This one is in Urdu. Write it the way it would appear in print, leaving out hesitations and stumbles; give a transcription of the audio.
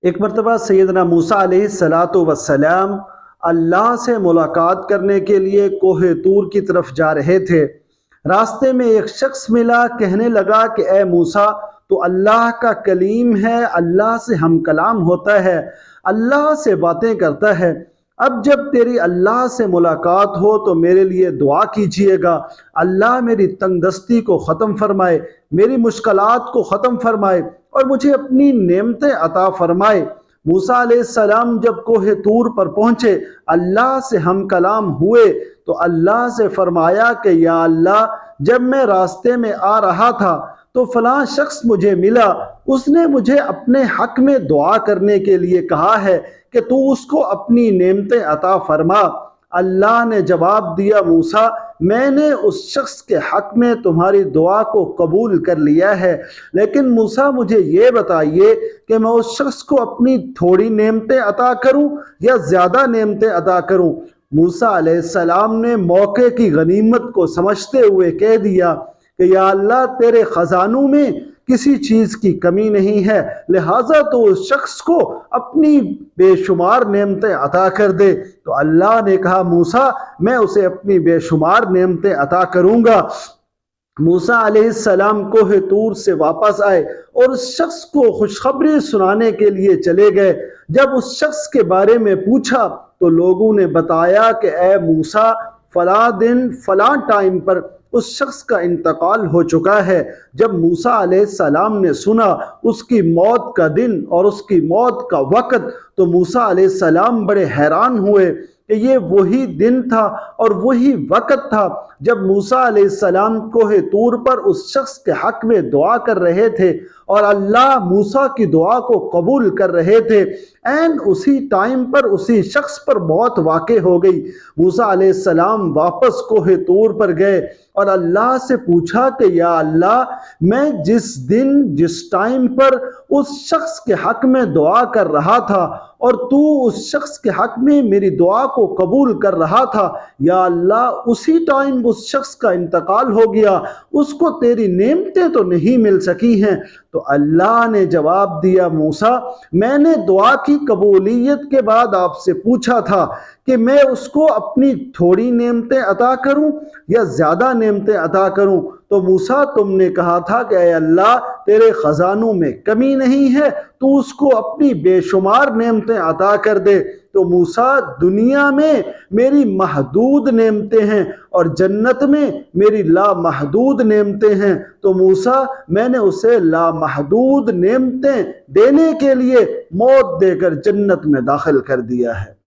ایک مرتبہ سیدنا موسیٰ علیہ السلام اللہ سے ملاقات کرنے کے لیے کوہ طور کی طرف جا رہے تھے۔ راستے میں ایک شخص ملا، کہنے لگا کہ اے موسیٰ، تو اللہ کا کلیم ہے، اللہ سے ہم کلام ہوتا ہے، اللہ سے باتیں کرتا ہے۔ اب جب تیری اللہ سے ملاقات ہو تو میرے لیے دعا کیجیے گا، اللہ میری تنگ دستی کو ختم فرمائے، میری مشکلات کو ختم فرمائے اور مجھے اپنی نعمتیں عطا فرمائے۔ موسیٰ علیہ السلام جب کوہ طور پر پہنچے، اللہ سے ہم کلام ہوئے تو اللہ سے فرمایا کہ یا اللہ، جب میں راستے میں آ رہا تھا تو فلاں شخص مجھے ملا، اس نے مجھے اپنے حق میں دعا کرنے کے لیے کہا ہے کہ تو اس کو اپنی نعمتیں عطا فرما۔ اللہ نے جواب دیا، موسیٰ، میں نے اس شخص کے حق میں تمہاری دعا کو قبول کر لیا ہے، لیکن موسیٰ مجھے یہ بتائیے کہ میں اس شخص کو اپنی تھوڑی نعمتیں عطا کروں یا زیادہ نعمتیں عطا کروں؟ موسیٰ علیہ السلام نے موقع کی غنیمت کو سمجھتے ہوئے کہہ دیا کہ یا اللہ، تیرے خزانوں میں کسی چیز کی کمی نہیں ہے، لہٰذا تو اس شخص کو اپنی بے شمار نعمتیں عطا کر دے۔ تو اللہ نے کہا، موسیٰ، میں اسے اپنی بے شمار نعمتیں عطا کروں گا۔ موسیٰ علیہ السلام کوہ طور سے واپس آئے اور اس شخص کو خوشخبری سنانے کے لیے چلے گئے۔ جب اس شخص کے بارے میں پوچھا تو لوگوں نے بتایا کہ اے موسیٰ، فلاں دن فلاں ٹائم پر اس شخص کا انتقال ہو چکا ہے۔ جب موسیٰ علیہ السلام نے سنا اس کی موت کا دن اور اس کی موت کا وقت تو موسیٰ علیہ السلام بڑے حیران ہوئے کہ یہ وہی دن تھا اور وہی وقت تھا جب موسیٰ علیہ السلام کوہ طور پر اس شخص کے حق میں دعا کر رہے تھے اور اللہ موسیٰ کی دعا کو قبول کر رہے تھے۔ عین اسی ٹائم پر اسی شخص پر موت واقع ہو گئی۔ موسیٰ علیہ السلام واپس کوہ طور پر گئے اور اللہ سے پوچھا کہ یا اللہ، میں جس دن جس ٹائم پر اس شخص کے حق میں دعا کر رہا تھا اور تو اس شخص کے حق میں میری دعا کو قبول کر رہا تھا، یا اللہ، اسی ٹائم اس شخص کا انتقال ہو گیا، اس کو تیری نعمتیں تو نہیں مل سکی ہیں۔ تو اللہ نے جواب دیا، موسیٰ، میں نے دعا کی قبولیت کے بعد آپ سے پوچھا تھا کہ میں اس کو اپنی تھوڑی نعمتیں عطا کروں یا زیادہ نعمتیں عطا کروں؟ تو موسیٰ، تم نے کہا تھا کہ اے اللہ، تیرے خزانوں میں کمی نہیں ہے، تو اس کو اپنی بے شمار نعمتیں عطا کر دے۔ تو موسیٰ، دنیا میں میری محدود نعمتیں ہیں اور جنت میں میری لامحدود نعمتیں ہیں۔ تو موسیٰ، میں نے اسے لامحدود نعمتیں دینے کے لیے موت دے کر جنت میں داخل کر دیا ہے۔